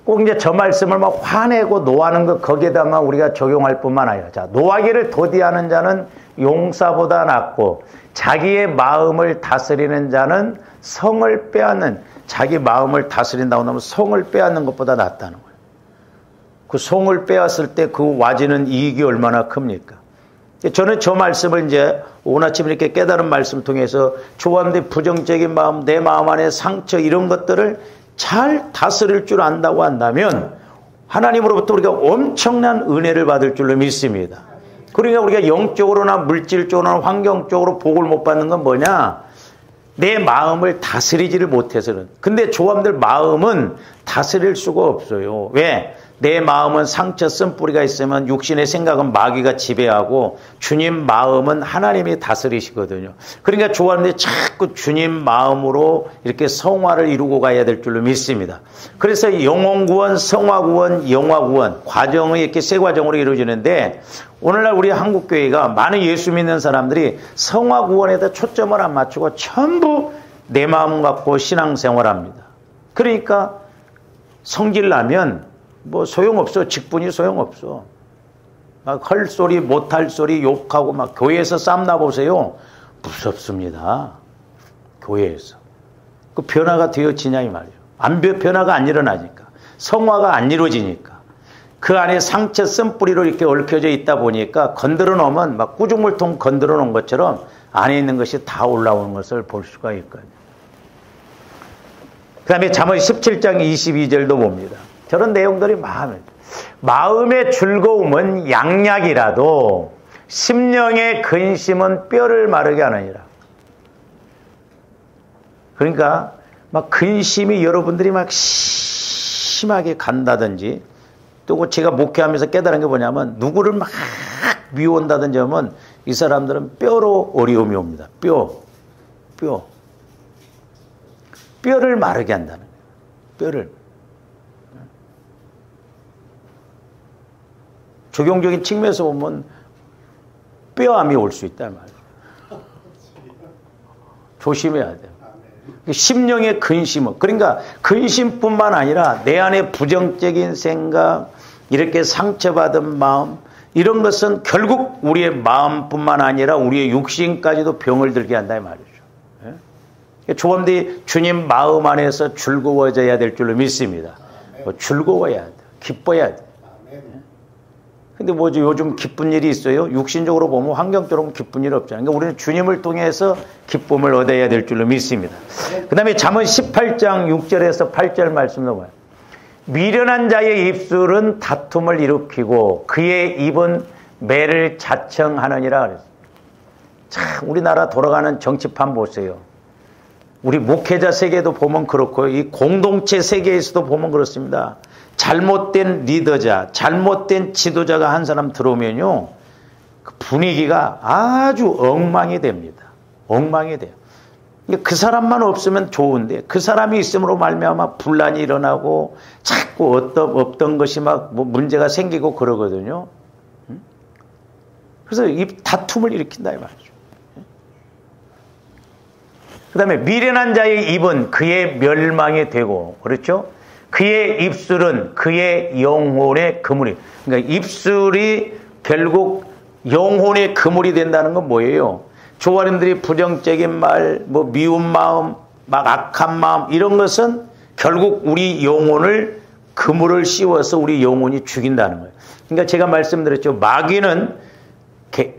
꼭 이제 저 말씀을 막 화내고 노하는 것 거기에다만 우리가 적용할 뿐만 아니라 자, 노하기를 더디하는 자는 용사보다 낫고 자기의 마음을 다스리는 자는 성을 빼앗는 자기 마음을 다스린다고 하면 성을 빼앗는 것보다 낫다는 거예요. 그 성을 빼앗을 때 그 와지는 이익이 얼마나 큽니까? 저는 저 말씀을 이제 오늘 아침 이렇게 깨달은 말씀을 통해서 조합된 부정적인 마음, 내 마음 안에 상처 이런 것들을 잘 다스릴 줄 안다고 한다면 하나님으로부터 우리가 엄청난 은혜를 받을 줄로 믿습니다. 그러니까 우리가 영적으로나 물질적으로나 환경적으로 복을 못 받는 건 뭐냐? 내 마음을 다스리지를 못해서는. 근데 조합들 마음은 다스릴 수가 없어요. 왜? 내 마음은 상처 쓴뿌리가 있으면 육신의 생각은 마귀가 지배하고 주님 마음은 하나님이 다스리시거든요. 그러니까 좋아하는데 자꾸 주님 마음으로 이렇게 성화를 이루고 가야 될 줄로 믿습니다. 그래서 영혼구원, 성화구원, 영화구원 과정이 이렇게 세 과정으로 이루어지는데 오늘날 우리 한국교회가 많은 예수 믿는 사람들이 성화구원에다 초점을 안 맞추고 전부 내 마음 갖고 신앙생활합니다. 그러니까 성질 나면 뭐 소용없어. 직분이 소용없어. 막 할 소리 못할 소리 욕하고 막 교회에서 싸움 나보세요. 무섭습니다. 교회에서. 그 변화가 되어지냐 이 말이에요. 변화가 안 일어나니까. 성화가 안 이루어지니까. 그 안에 상처 쓴뿌리로 이렇게 얽혀져 있다 보니까 건드려 놓으면 막 구중물통 건드려 놓은 것처럼 안에 있는 것이 다 올라오는 것을 볼 수가 있거든요. 그 다음에 잠언 17장 22절도 봅니다. 저런 내용들이 마음의 즐거움은 양약이라도 심령의 근심은 뼈를 마르게 하느니라. 그러니까 막 근심이 여러분들이 막 심하게 간다든지 또 제가 목회하면서 깨달은 게 뭐냐면 누구를 막 미워한다든지 하면 이 사람들은 뼈로 어려움이 옵니다. 뼈를 마르게 한다는 거예요. 뼈를. 적용적인 측면에서 보면 뼈암이 올 수 있단 말이에요. 조심해야 돼요. 심령의 근심은 그러니까 근심뿐만 아니라 내 안에 부정적인 생각 이렇게 상처받은 마음 이런 것은 결국 우리의 마음뿐만 아니라 우리의 육신까지도 병을 들게 한다 이 말이죠. 조범들이 주님 마음 안에서 즐거워져야 될 줄로 믿습니다. 즐거워야 돼. 기뻐야 돼. 근데 뭐지 요즘 기쁜 일이 있어요? 육신적으로 보면 환경적으로 기쁜 일이 없잖아요. 그러니까 우리는 주님을 통해서 기쁨을 얻어야 될 줄로 믿습니다. 그 다음에 잠언 18장 6절에서 8절 말씀도 봐요. 미련한 자의 입술은 다툼을 일으키고 그의 입은 매를 자청하느니라 그랬어요. 참 우리나라 돌아가는 정치판 보세요. 우리 목회자 세계도 보면 그렇고 이 공동체 세계에서도 보면 그렇습니다. 잘못된 리더자, 잘못된 지도자가 한 사람 들어오면요, 그 분위기가 아주 엉망이 됩니다. 엉망이 돼요. 그 사람만 없으면 좋은데 그 사람이 있음으로 말미암아 분란이 일어나고 자꾸 없던 것이 막 뭐 문제가 생기고 그러거든요. 그래서 이 다툼을 일으킨다 이 말이죠. 그 다음에 미련한 자의 입은 그의 멸망이 되고 그렇죠? 그의 입술은 그의 영혼의 그물이. 그러니까 입술이 결국 영혼의 그물이 된다는 건 뭐예요? 조아님들이 부정적인 말, 뭐 미운 마음, 막 악한 마음 이런 것은 결국 우리 영혼을 그물을 씌워서 우리 영혼이 죽인다는 거예요. 그러니까 제가 말씀드렸죠. 마귀는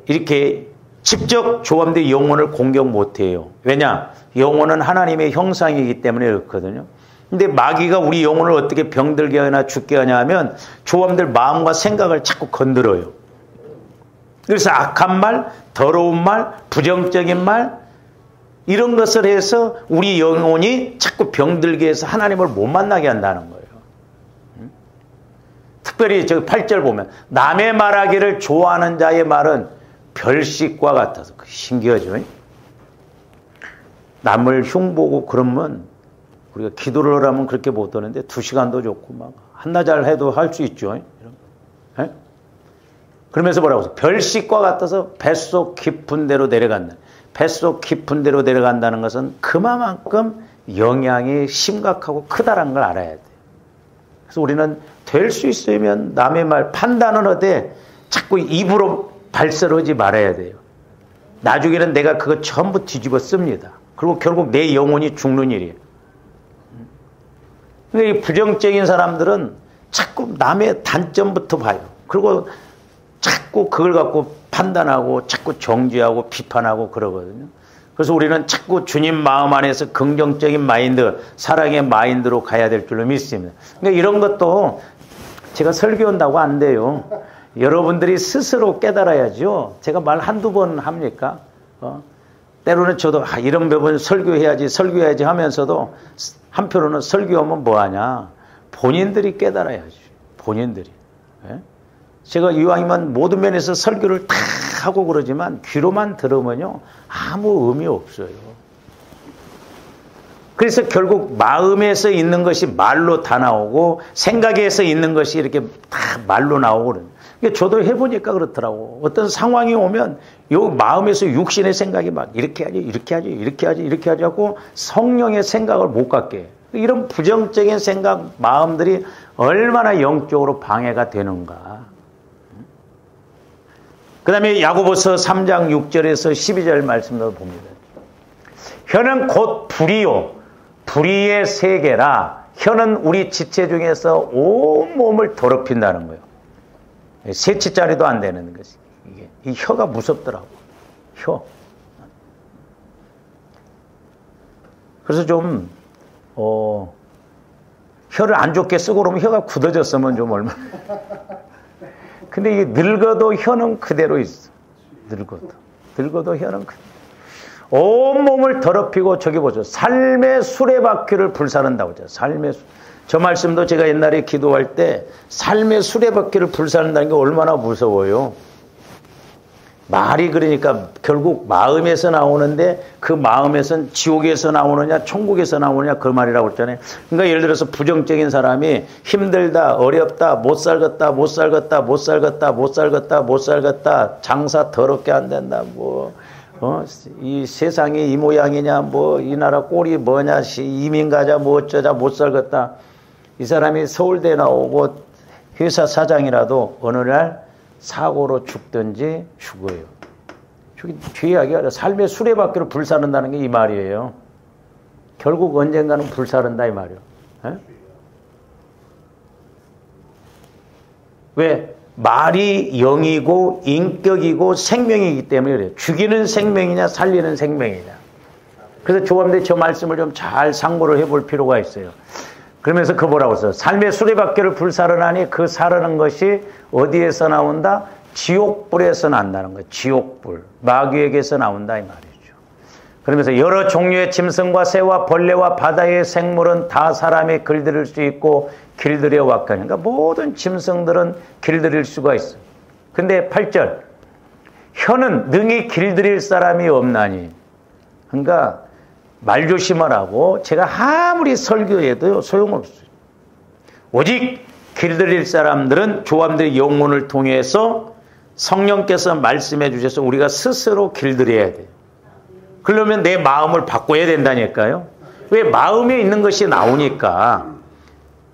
이렇게 직접 조아님들의 영혼을 공격 못해요. 왜냐? 영혼은 하나님의 형상이기 때문에 그렇거든요. 근데 마귀가 우리 영혼을 어떻게 병들게 하나 죽게 하냐 하면 조함들 마음과 생각을 자꾸 건드려요. 그래서 악한 말, 더러운 말, 부정적인 말 이런 것을 해서 우리 영혼이 자꾸 병들게 해서 하나님을 못 만나게 한다는 거예요. 특별히 저기 8절 보면 남의 말하기를 좋아하는 자의 말은 별식과 같아서 신기하죠. 남을 흉보고 그러면 우리가 기도를 하면 그렇게 못 하는데 2시간도 좋고 막 한나절 해도 할 수 있죠. 네? 그러면서 뭐라고 해서 별식과 같아서 뱃속 깊은 데로 내려간다. 뱃속 깊은 데로 내려간다는 것은 그만큼 영향이 심각하고 크다는 걸 알아야 돼요. 그래서 우리는 될 수 있으면 남의 말 판단은 하되 자꾸 입으로 발설을 하지 말아야 돼요. 나중에는 내가 그거 전부 뒤집어 씁니다. 그리고 결국 내 영혼이 죽는 일이에요. 이 부정적인 사람들은 자꾸 남의 단점부터 봐요. 그리고 자꾸 그걸 갖고 판단하고 자꾸 정죄하고 비판하고 그러거든요. 그래서 우리는 자꾸 주님 마음 안에서 긍정적인 마인드, 사랑의 마인드로 가야 될 줄로 믿습니다. 그러니까 이런 것도 제가 설교한다고 안 돼요. 여러분들이 스스로 깨달아야죠. 제가 말 한두 번 합니까? 때로는 저도 이런 부분 설교해야지 하면서도 한편으로는 설교하면 뭐하냐. 본인들이 깨달아야지. 본인들이. 예? 제가 이왕이면 모든 면에서 설교를 다 하고 그러지만 귀로만 들으면요 아무 의미 없어요. 그래서 결국 마음에서 있는 것이 말로 다 나오고 생각에서 있는 것이 이렇게 다 말로 나오고 그래요. 그러니까 저도 해보니까 그렇더라고. 어떤 상황이 오면 요 마음에서 육신의 생각이 막 이렇게 하지 이렇게 하지 이렇게 하지 이렇게 하지 하고 성령의 생각을 못 갖게 해요. 이런 부정적인 생각 마음들이 얼마나 영적으로 방해가 되는가. 그 다음에 야고보서 3장 6절에서 12절 말씀을 봅니다. 혀는 곧 불이요 불의의 세계라. 혀는 우리 지체 중에서 온 몸을 더럽힌다는 거예요. 세치짜리도 안 되는 것이. 이 혀가 무섭더라고. 혀. 그래서 좀 혀를 안 좋게 쓰고 그러면 혀가 굳어졌으면 좀 얼마나. 근데 이게 늙어도 혀는 그대로 있어. 늙어도 혀는 그대로. 온몸을 더럽히고 저기 보죠. 삶의 수레바퀴를 불사른다고 하죠. 저 말씀도 제가 옛날에 기도할 때 삶의 수레바퀴를 불사른다는 게 얼마나 무서워요. 말이 그러니까 결국 마음에서 나오는데 그 마음에선 지옥에서 나오느냐 천국에서 나오느냐 그 말이라고 했잖아요. 그러니까 예를 들어서 부정적인 사람이 힘들다 어렵다 못 살겠다 장사 더럽게 안 된다 이 세상이 이 모양이냐 이 나라 꼴이 뭐냐 이민 가자 어쩌자 못 살겠다. 이 사람이 서울대 나오고 회사 사장이라도 어느 날 사고로 죽든지 죽어요. 뒤에 이야기가 삶의 수레바퀴를 불사른다는 게 이 말이에요. 결국 언젠가는 불사른다 이 말이에요. 에? 왜? 말이 영이고 인격이고 생명이기 때문에 그래요. 죽이는 생명이냐 살리는 생명이냐. 그래서 조합대 저 말씀을 좀 잘 상고를 해볼 필요가 있어요. 그러면서 그 뭐라고 써요? 삶의 수레바퀴를 불사르나니 그 사르는 것이 어디에서 나온다? 지옥불에서 난다는 거예요. 지옥불. 마귀에게서 나온다 이 말이죠. 그러면서 여러 종류의 짐승과 새와 벌레와 바다의 생물은 다 사람이 길들일 수 있고 길들여 왔거니와. 그러니까 모든 짐승들은 길들일 수가 있어요. 근데 8절. 혀는 능히 길들일 사람이 없나니. 그러니까 말 조심하라고 제가 아무리 설교해도 소용없어요. 오직 길들일 사람들은 조함들의 영혼을 통해서 성령께서 말씀해 주셔서 우리가 스스로 길들여야 돼요. 그러면 내 마음을 바꿔야 된다니까요. 왜? 마음에 있는 것이 나오니까.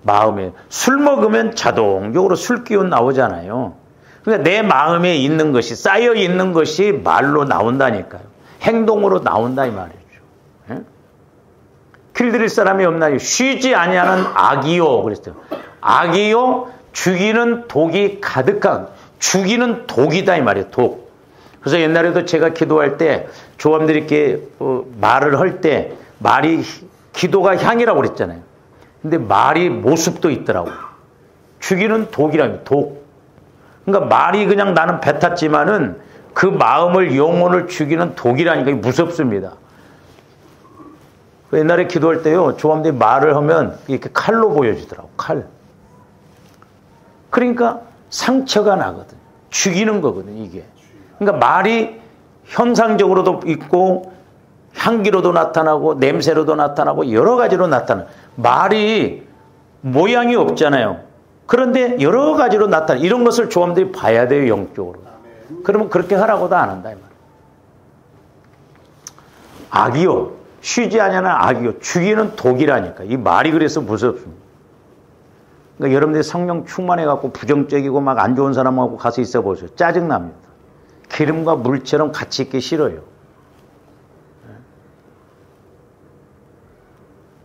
마음에 술 먹으면 자동적으로 술 기운 나오잖아요. 그러니까 내 마음에 있는 것이 쌓여 있는 것이 말로 나온다니까요. 행동으로 나온다 이 말이에요. 길들일 사람이 없나니 쉬지 아니하는 악이요 그랬어요. 악이요 죽이는 독이 가득한 죽이는 독이다 이 말이에요. 독. 그래서 옛날에도 제가 기도할 때 조함들이 이렇게 말을 할 때 말이 기도가 향이라고 그랬잖아요. 근데 말이 모습도 있더라고요. 죽이는 독이라는 독. 그러니까 말이 그냥 나는 뱉었지만은 그 마음을 영혼을 죽이는 독이라니까 무섭습니다. 옛날에 기도할 때요, 조함들이 말을 하면 이렇게 칼로 보여지더라고, 칼. 그러니까 상처가 나거든. 죽이는 거거든, 이게. 그러니까 말이 현상적으로도 있고, 향기로도 나타나고, 냄새로도 나타나고, 여러 가지로 나타나. 말이 모양이 없잖아요. 그런데 여러 가지로 나타나. 이런 것을 조함들이 봐야 돼요, 영적으로. 그러면 그렇게 하라고도 안 한다, 이 말. 악이요. 쉬지 아니하는 악이요. 죽이는 독이라니까. 이 말이 그래서 무섭습니다. 그러니까 여러분들이 성령 충만해갖고 부정적이고 막 안 좋은 사람하고 가서 있어 보세요. 짜증납니다. 기름과 물처럼 같이 있기 싫어요.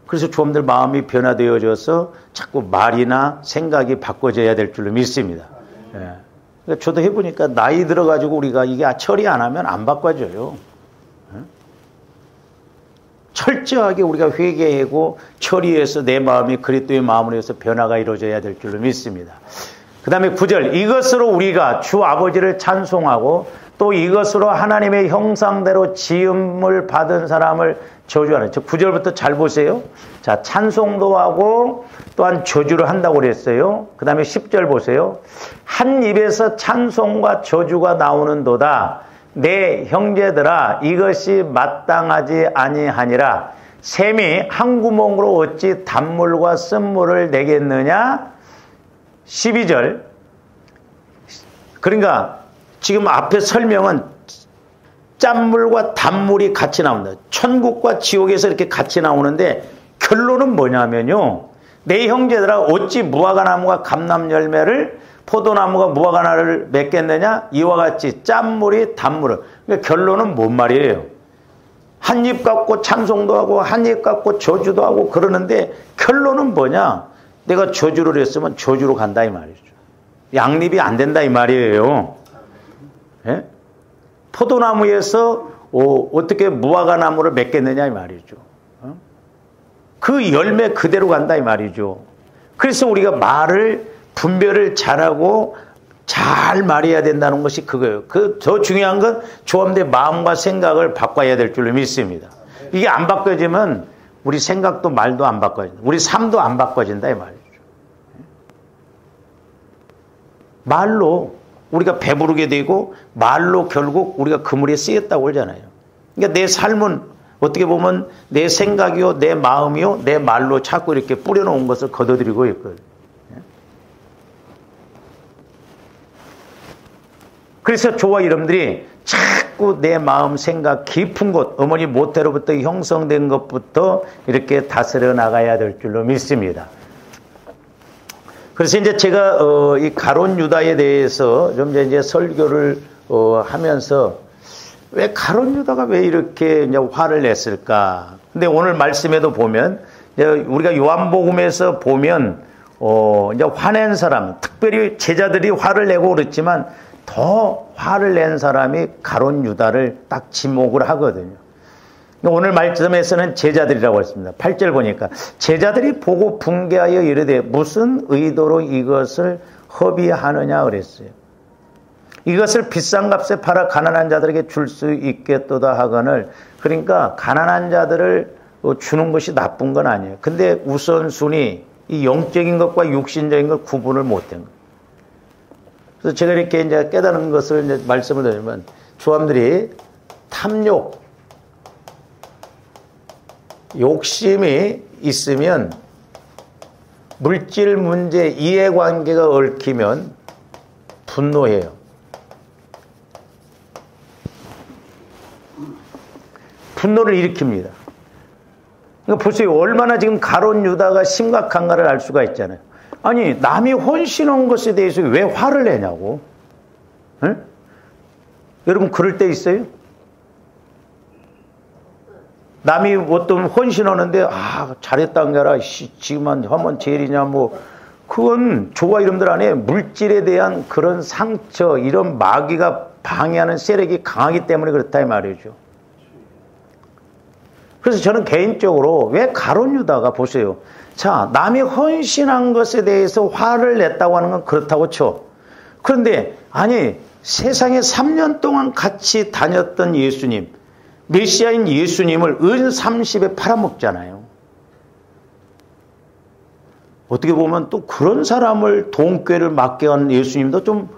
그래서 조금들 마음이 변화되어져서 자꾸 말이나 생각이 바꿔져야 될 줄로 믿습니다. 그러니까 저도 해보니까 나이 들어가지고 우리가 이게 처리 안 하면 안 바꿔져요. 철저하게 우리가 회개하고 처리해서 내 마음이 그리스도의 마음으로 해서 변화가 이루어져야 될 줄로 믿습니다. 그 다음에 9절. 이것으로 우리가 주 아버지를 찬송하고 또 이것으로 하나님의 형상대로 지음을 받은 사람을 저주하는. 저 9절부터 잘 보세요. 자, 찬송도 하고 또한 저주를 한다고 그랬어요. 그 다음에 10절 보세요. 한 입에서 찬송과 저주가 나오는도다. 내 형제들아, 이것이 마땅하지 아니하니라. 샘이 한 구멍으로 어찌 단물과 쓴물을 내겠느냐? 12절. 그러니까 지금 앞에 설명은 짠물과 단물이 같이 나온다. 천국과 지옥에서 이렇게 같이 나오는데 결론은 뭐냐면요. 내 형제들아, 어찌 무화과나무가 감람열매를, 포도나무가 무화과나를 맺겠느냐? 이와 같이 짠물이 단물을. 그러니까 결론은 뭔 말이에요? 한 입 갖고 찬송도 하고 한 입 갖고 저주도 하고 그러는데 결론은 뭐냐? 내가 저주를 했으면 저주로 간다 이 말이죠. 양립이 안 된다 이 말이에요. 예? 포도나무에서 어떻게 무화과나무를 맺겠느냐 이 말이죠. 그 열매 그대로 간다 이 말이죠. 그래서 우리가 말을 분별을 잘하고 잘 말해야 된다는 것이 그거예요. 더 중요한 건 조합된 마음과 생각을 바꿔야 될 줄로 믿습니다. 이게 안 바꿔지면 우리 생각도 말도 안 바꿔진다. 우리 삶도 안 바꿔진다 이 말이죠. 말로 우리가 배부르게 되고 말로 결국 우리가 그물에 쓰였다고 그러잖아요. 그러니까 내 삶은 어떻게 보면 내 생각이요, 내 마음이요, 내 말로 자꾸 이렇게 뿌려놓은 것을 걷어들이고 있거든요. 그래서 저와 여러분들이 자꾸 내 마음 생각 깊은 곳, 어머니 모태로부터 형성된 것부터 이렇게 다스려 나가야 될 줄로 믿습니다. 그래서 이제 제가 이 가룟 유다에 대해서 좀 이제 설교를 하면서 왜 가룟 유다가 왜 이렇게 이제 화를 냈을까? 근데 오늘 말씀에도 보면 우리가 요한복음에서 보면 이제 화낸 사람, 특별히 제자들이 화를 내고 그랬지만 더 화를 낸 사람이 가룟 유다를 딱 지목을 하거든요. 오늘 말씀에서는 제자들이라고 했습니다. 8절 보니까 제자들이 보고 분개하여 이르되 무슨 의도로 이것을 허비하느냐 그랬어요. 이것을 비싼 값에 팔아 가난한 자들에게 줄 수 있겠도다 하거늘. 그러니까 가난한 자들을 주는 것이 나쁜 건 아니에요. 근데 우선순위 이 영적인 것과 육신적인 걸 구분을 못한 거예요. 그래서 제가 이렇게 이제 깨달은 것을 이제 말씀을 드리면 조함들이 탐욕, 욕심이 있으면 물질 문제, 이해관계가 얽히면 분노해요. 분노를 일으킵니다. 그러니까 보세요. 얼마나 지금 가룟 유다가 심각한가를 알 수가 있잖아요. 아니 남이 헌신한 것에 대해서 왜 화를 내냐고. 에? 여러분 그럴 때 있어요? 남이 어떤 헌신하는데 잘했다는 게 아니라 지금만 하면 제일이냐 뭐 그건 저와 여러분들 안에 물질에 대한 그런 상처 이런 마귀가 방해하는 세력이 강하기 때문에 그렇다 이 말이죠. 그래서 저는 개인적으로 왜 가룟 유다가 보세요. 자, 남이 헌신한 것에 대해서 화를 냈다고 하는 건 그렇다고 쳐. 그런데 아니 세상에 3년 동안 같이 다녔던 예수님, 메시아인 예수님을 은 30에 팔아먹잖아요. 어떻게 보면 또 그런 사람을 돈꾀를 맡게 한 예수님도 좀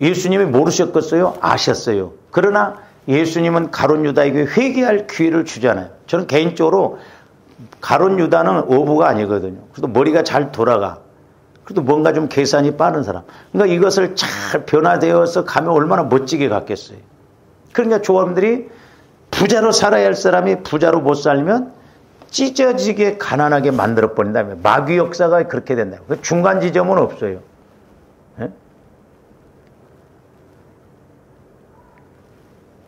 예수님이 모르셨겠어요? 아셨어요. 그러나 예수님은 가룟 유다에게 회개할 기회를 주잖아요. 저는 개인적으로 가룟 유다는 어부가 아니거든요. 그래도 머리가 잘 돌아가. 그래도 뭔가 좀 계산이 빠른 사람. 그러니까 이것을 잘 변화되어서 가면 얼마나 멋지게 갔겠어요. 그러니까 조합들이 부자로 살아야 할 사람이 부자로 못 살면 찢어지게 가난하게 만들어버린다면 마귀 역사가 그렇게 된다고. 중간 지점은 없어요. 네?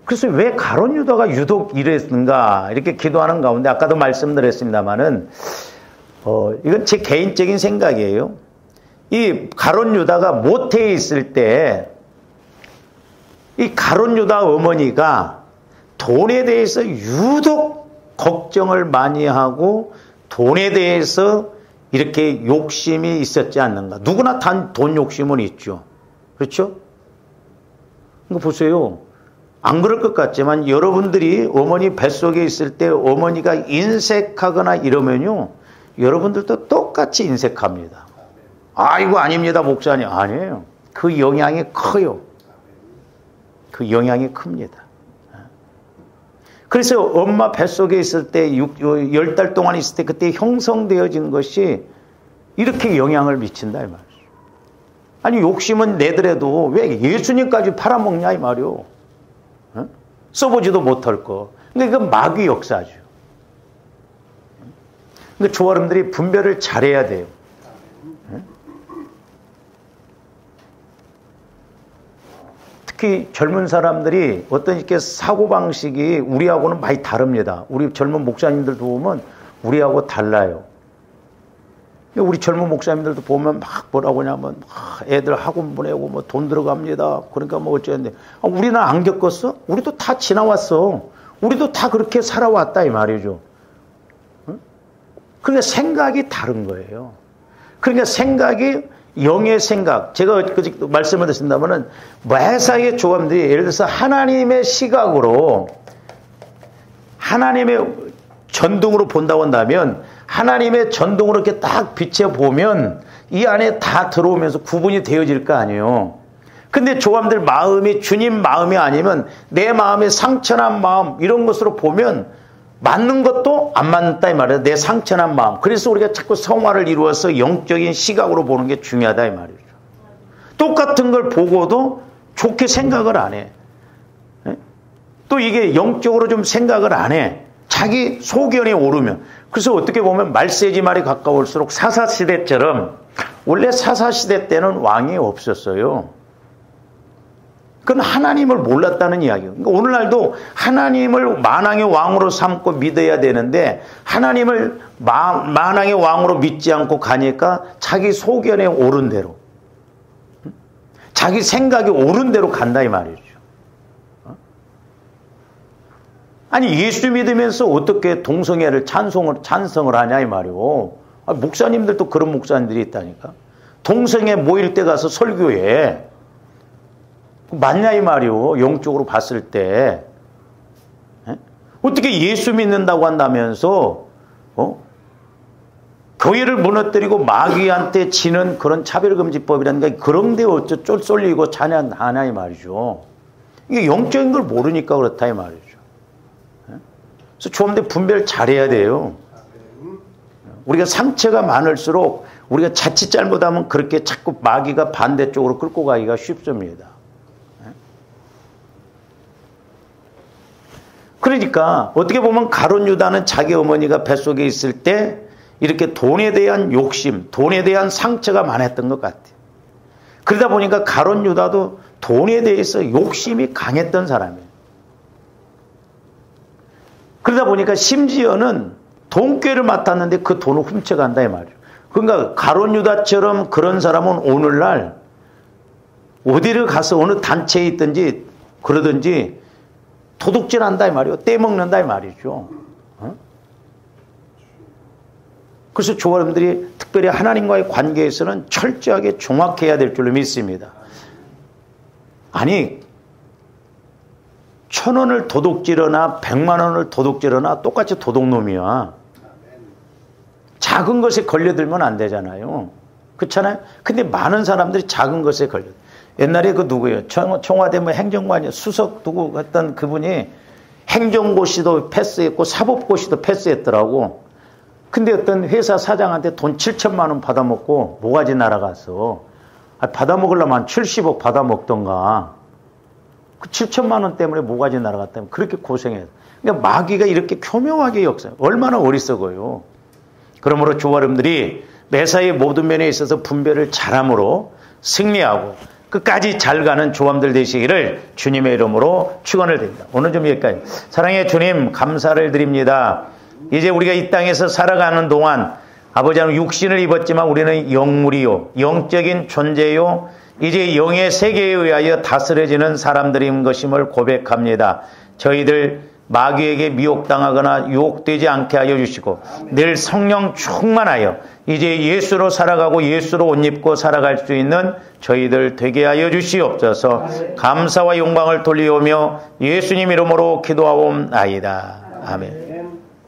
그래서 왜 가룟 유다가 유독 이랬는가 이렇게 기도하는 가운데 아까도 말씀드렸습니다마는 이건 제 개인적인 생각이에요. 이 가룟 유다가 모태에 있을 때 이 가룟 유다 어머니가 돈에 대해서 유독 걱정을 많이 하고 돈에 대해서 이렇게 욕심이 있었지 않는가. 누구나 단 돈 욕심은 있죠. 그렇죠? 이거 보세요. 안 그럴 것 같지만 여러분들이 어머니 뱃속에 있을 때 어머니가 인색하거나 이러면요. 여러분들도 똑같이 인색합니다. 아이고 아닙니다 목사님. 아니에요. 그 영향이 커요. 그 영향이 큽니다. 그래서 엄마 뱃속에 있을 때 10달 동안 있을 때 그때 형성되어진 것이 이렇게 영향을 미친다 이 말이죠. 아니 욕심은 내더라도 왜 예수님까지 팔아먹냐 이 말이요. 어? 써보지도 못할 거. 근데 이건 마귀 역사죠. 그러니까 저 여러분들이 분별을 잘해야 돼요. 특히 젊은 사람들이 어떤 이렇게 사고방식이 우리하고는 많이 다릅니다. 우리 젊은 목사님들도 보면 우리하고 달라요. 우리 젊은 목사님들도 보면 막 뭐라고 하냐면 애들 학원 보내고 뭐 돈 들어갑니다. 그러니까 뭐 어쩌는데 우리는 안 겪었어? 우리도 다 지나왔어. 우리도 다 그렇게 살아왔다 이 말이죠. 그러니까 생각이 다른 거예요. 그러니까 생각이 영의 생각. 제가 말씀을 드린다면은 매사의 조감들이 예를 들어서 하나님의 시각으로 하나님의 전등으로 본다고 한다면 하나님의 전등으로 이렇게 딱 비춰보면 이 안에 다 들어오면서 구분이 되어질 거 아니에요. 근데 조감들 마음이 주님 마음이 아니면 내 마음의 상처난 마음 이런 것으로 보면 맞는 것도 안 맞는다 이 말이에요. 내 상처난 마음. 그래서 우리가 자꾸 성화를 이루어서 영적인 시각으로 보는 게 중요하다 이 말이죠. 똑같은 걸 보고도 좋게 생각을 안 해. 또 이게 영적으로 좀 생각을 안 해. 자기 소견이 오르면. 그래서 어떻게 보면 말세지 말이 가까울수록 사사시대처럼 원래 사사시대 때는 왕이 없었어요. 그건 하나님을 몰랐다는 이야기예요. 그러니까 오늘날도 하나님을 만왕의 왕으로 삼고 믿어야 되는데 하나님을 만왕의 왕으로 믿지 않고 가니까 자기 소견에 오른 대로 자기 생각이 옳은 대로 간다 이 말이죠. 아니 예수 믿으면서 어떻게 동성애를 찬성을 하냐 이 말이오. 목사님들도 그런 목사님들이 있다니까. 동성애 모일 때 가서 설교해. 맞냐 이 말이오. 영적으로 봤을 때. 어떻게 예수 믿는다고 한다면서 교회를 무너뜨리고 마귀한테 지는 그런 차별금지법이라는 게 그런 데 어쩌 쫄쏠리고 찬양하냐 이 말이죠. 이게 영적인 걸 모르니까 그렇다 이 말이죠. 그래서 조금더 분별 잘해야 돼요. 우리가 상처가 많을수록 우리가 자칫 잘못하면 그렇게 자꾸 마귀가 반대쪽으로 끌고 가기가 쉽습니다. 그러니까 어떻게 보면 가룟 유다는 자기 어머니가 뱃속에 있을 때 이렇게 돈에 대한 욕심, 돈에 대한 상처가 많았던 것 같아요. 그러다 보니까 가룟 유다도 돈에 대해서 욕심이 강했던 사람이에요. 그러다 보니까 심지어는 돈꾀를 맡았는데 그 돈을 훔쳐간다 이 말이에요. 그러니까 가룟 유다처럼 그런 사람은 오늘날 어디를 가서 어느 단체에 있든지 그러든지 도둑질한다 이 말이에요. 떼먹는다 이 말이죠. 그래서 여러분들이 특별히 하나님과의 관계에서는 철저하게 종합해야 될 줄로 믿습니다. 아니 1,000원을 도둑질하나 100만 원을 도둑질하나 똑같이 도둑놈이야. 작은 것에 걸려들면 안 되잖아요. 그렇잖아요. 근데 많은 사람들이 작은 것에 걸려. 옛날에 그 누구예요? 청와대 뭐 행정관이 수석 누구 했던 그분이 행정고시도 패스했고 사법고시도 패스했더라고. 근데 어떤 회사 사장한테 돈 7천만 원 받아먹고 모가지 날아가서 받아먹으려면 70억 받아먹던가. 그 7천만 원 때문에 모가지 날아갔다면 그렇게 고생해요. 그러니까 마귀가 이렇게 교묘하게 역사해요. 얼마나 어리석어요. 그러므로 여러분들이 매사의 모든 면에 있어서 분별을 잘함으로 승리하고 끝까지 잘 가는 조함들 되시기를 주님의 이름으로 축원을 드립니다. 오늘 좀 여기까지. 사랑의 주님 감사를 드립니다. 이제 우리가 이 땅에서 살아가는 동안 아버지는 육신을 입었지만 우리는 영물이요 영적인 존재요 이제 영의 세계에 의하여 다스려지는 사람들인 것임을 고백합니다. 저희들 마귀에게 미혹당하거나 유혹되지 않게 하여 주시고 늘 성령 충만하여 이제 예수로 살아가고 예수로 옷 입고 살아갈 수 있는 저희들 되게 하여 주시옵소서. 감사와 영광을 돌리오며 예수님 이름으로 기도하옵나이다. 아멘.